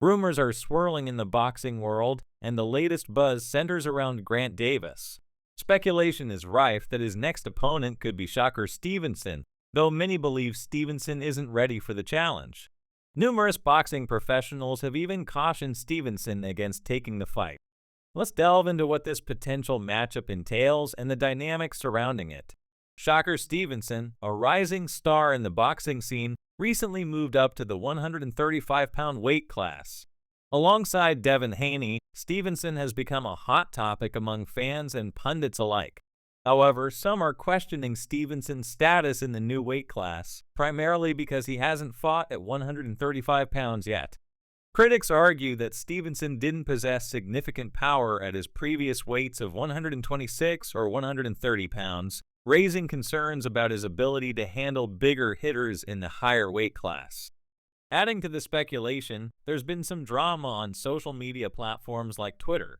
Rumors are swirling in the boxing world, and the latest buzz centers around Grant Davis. Speculation is rife that his next opponent could be Shakur Stevenson, though many believe Stevenson isn't ready for the challenge. Numerous boxing professionals have even cautioned Stevenson against taking the fight. Let's delve into what this potential matchup entails and the dynamics surrounding it. Shakur Stevenson, a rising star in the boxing scene, recently moved up to the 135-pound weight class. Alongside Devin Haney, Stevenson has become a hot topic among fans and pundits alike. However, some are questioning Stevenson's status in the new weight class, primarily because he hasn't fought at 135 pounds yet. Critics argue that Stevenson didn't possess significant power at his previous weights of 126 or 130 pounds, raising concerns about his ability to handle bigger hitters in the higher weight class. Adding to the speculation, there's been some drama on social media platforms like Twitter.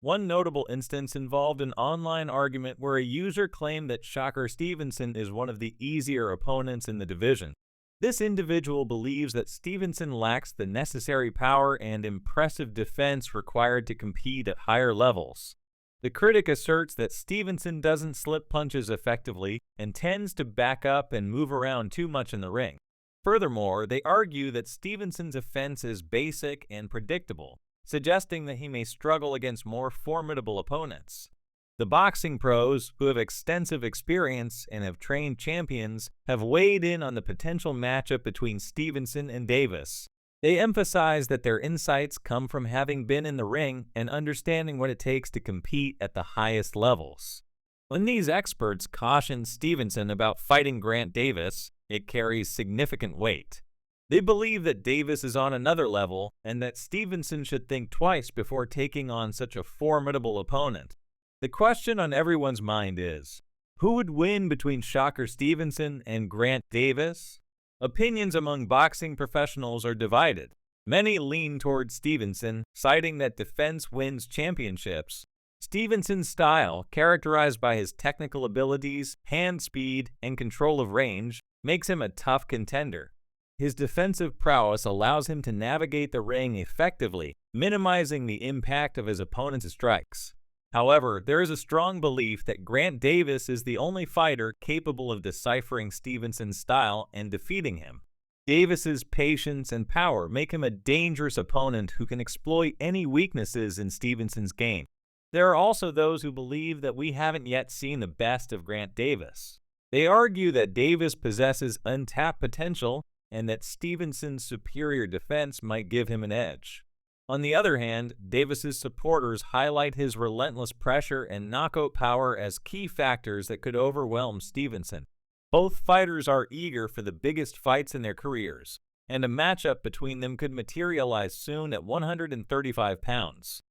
One notable instance involved an online argument where a user claimed that Shakur Stevenson is one of the easier opponents in the division. This individual believes that Stevenson lacks the necessary power and impressive defense required to compete at higher levels. The critic asserts that Stevenson doesn't slip punches effectively and tends to back up and move around too much in the ring. Furthermore, they argue that Stevenson's offense is basic and predictable, suggesting that he may struggle against more formidable opponents. The boxing pros, who have extensive experience and have trained champions, have weighed in on the potential matchup between Stevenson and Davis. They emphasize that their insights come from having been in the ring and understanding what it takes to compete at the highest levels. When these experts caution Stevenson about fighting Grant Davis, it carries significant weight. They believe that Davis is on another level and that Stevenson should think twice before taking on such a formidable opponent. The question on everyone's mind is, who would win between Shakur Stevenson and Grant Davis? Opinions among boxing professionals are divided. Many lean toward Stevenson, citing that defense wins championships. Stevenson's style, characterized by his technical abilities, hand speed, and control of range, makes him a tough contender. His defensive prowess allows him to navigate the ring effectively, minimizing the impact of his opponent's strikes. However, there is a strong belief that Grant Davis is the only fighter capable of deciphering Stevenson's style and defeating him. Davis's patience and power make him a dangerous opponent who can exploit any weaknesses in Stevenson's game. There are also those who believe that we haven't yet seen the best of Grant Davis. They argue that Davis possesses untapped potential and that Stevenson's superior defense might give him an edge. On the other hand, Davis's supporters highlight his relentless pressure and knockout power as key factors that could overwhelm Stevenson. Both fighters are eager for the biggest fights in their careers, and a matchup between them could materialize soon at 135 pounds.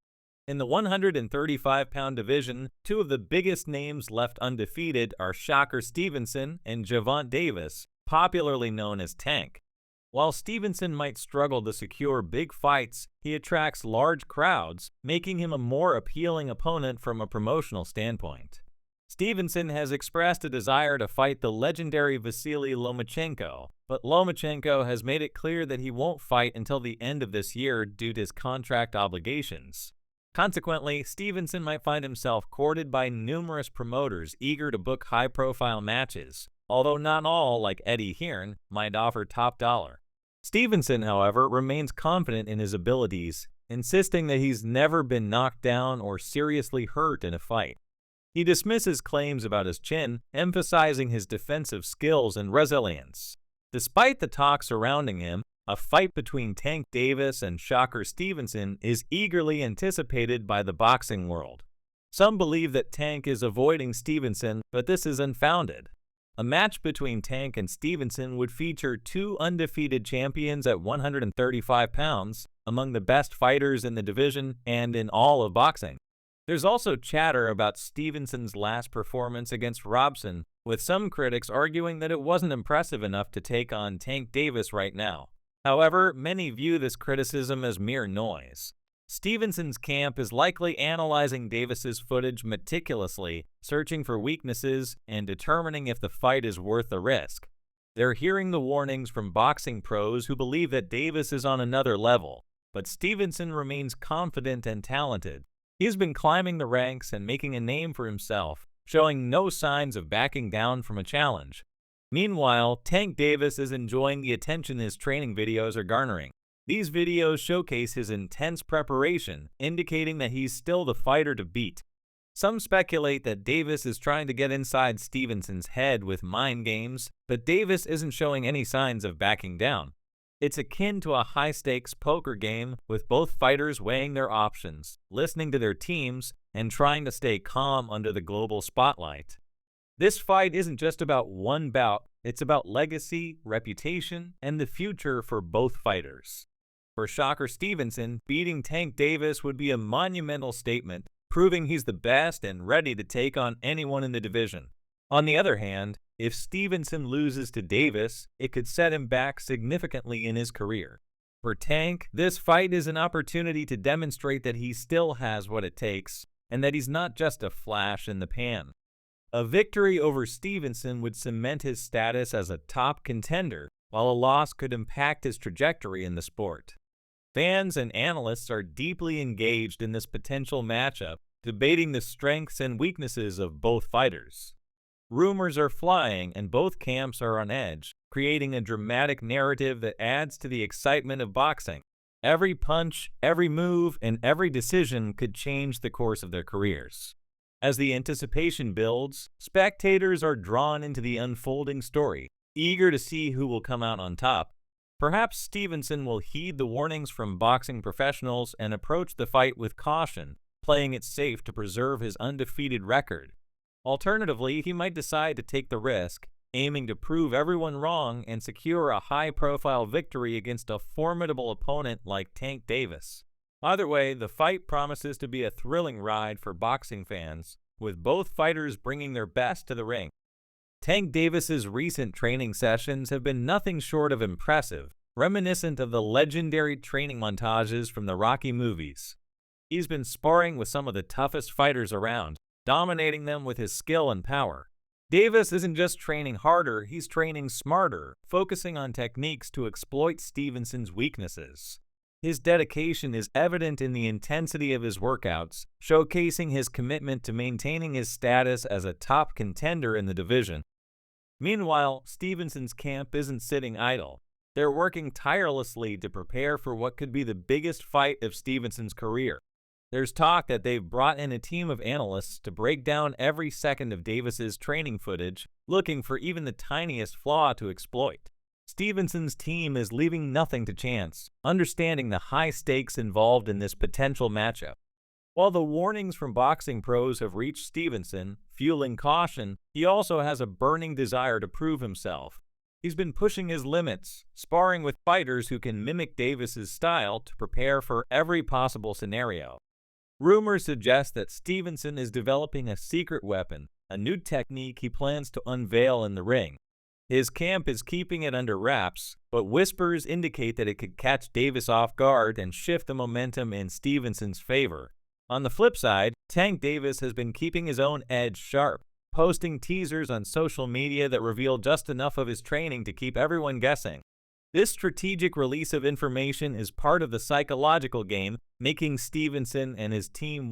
In the 135-pound division, two of the biggest names left undefeated are Shakur Stevenson and Gervonta Davis, popularly known as Tank. While Stevenson might struggle to secure big fights, he attracts large crowds, making him a more appealing opponent from a promotional standpoint. Stevenson has expressed a desire to fight the legendary Vasily Lomachenko, but Lomachenko has made it clear that he won't fight until the end of this year due to his contract obligations. Consequently, Stevenson might find himself courted by numerous promoters eager to book high-profile matches, although not all, like Eddie Hearn, might offer top dollar. Stevenson, however, remains confident in his abilities, insisting that he's never been knocked down or seriously hurt in a fight. He dismisses claims about his chin, emphasizing his defensive skills and resilience. Despite the talk surrounding him, a fight between Tank Davis and Shakur Stevenson is eagerly anticipated by the boxing world. Some believe that Tank is avoiding Stevenson, but this is unfounded. A match between Tank and Stevenson would feature two undefeated champions at 135 pounds, among the best fighters in the division and in all of boxing. There's also chatter about Stevenson's last performance against Robson, with some critics arguing that it wasn't impressive enough to take on Tank Davis right now. However, many view this criticism as mere noise. Stevenson's camp is likely analyzing Davis's footage meticulously, searching for weaknesses and determining if the fight is worth the risk. They're hearing the warnings from boxing pros who believe that Davis is on another level. but Stevenson remains confident and talented. He has been climbing the ranks and making a name for himself, showing no signs of backing down from a challenge. Meanwhile, Tank Davis is enjoying the attention his training videos are garnering. These videos showcase his intense preparation, indicating that he's still the fighter to beat. Some speculate that Davis is trying to get inside Stevenson's head with mind games, but Davis isn't showing any signs of backing down. It's akin to a high-stakes poker game, with both fighters weighing their options, listening to their teams, and trying to stay calm under the global spotlight. This fight isn't just about one bout, it's about legacy, reputation, and the future for both fighters. For Shakur Stevenson, beating Tank Davis would be a monumental statement, proving he's the best and ready to take on anyone in the division. On the other hand, if Stevenson loses to Davis, it could set him back significantly in his career. For Tank, this fight is an opportunity to demonstrate that he still has what it takes, and that he's not just a flash in the pan. A victory over Stevenson would cement his status as a top contender, while a loss could impact his trajectory in the sport. Fans and analysts are deeply engaged in this potential matchup, debating the strengths and weaknesses of both fighters. Rumors are flying and both camps are on edge, creating a dramatic narrative that adds to the excitement of boxing. Every punch, every move, and every decision could change the course of their careers. As the anticipation builds, spectators are drawn into the unfolding story, eager to see who will come out on top. Perhaps Stevenson will heed the warnings from boxing professionals and approach the fight with caution, playing it safe to preserve his undefeated record. Alternatively, he might decide to take the risk, aiming to prove everyone wrong and secure a high-profile victory against a formidable opponent like Tank Davis. Either way, the fight promises to be a thrilling ride for boxing fans, with both fighters bringing their best to the ring. Tank Davis's recent training sessions have been nothing short of impressive, reminiscent of the legendary training montages from the Rocky movies. He's been sparring with some of the toughest fighters around, dominating them with his skill and power. Davis isn't just training harder, he's training smarter, focusing on techniques to exploit Stevenson's weaknesses. His dedication is evident in the intensity of his workouts, showcasing his commitment to maintaining his status as a top contender in the division. Meanwhile, Stevenson's camp isn't sitting idle. They're working tirelessly to prepare for what could be the biggest fight of Stevenson's career. There's talk that they've brought in a team of analysts to break down every second of Davis's training footage, looking for even the tiniest flaw to exploit. Stevenson's team is leaving nothing to chance, understanding the high stakes involved in this potential matchup. While the warnings from boxing pros have reached Stevenson, fueling caution, he also has a burning desire to prove himself. He's been pushing his limits, sparring with fighters who can mimic Davis's style to prepare for every possible scenario. Rumors suggest that Stevenson is developing a secret weapon, a new technique he plans to unveil in the ring. His camp is keeping it under wraps, but whispers indicate that it could catch Davis off guard and shift the momentum in Stevenson's favor. On the flip side, Tank Davis has been keeping his own edge sharp, posting teasers on social media that reveal just enough of his training to keep everyone guessing. This strategic release of information is part of the psychological game, making Stevenson and his team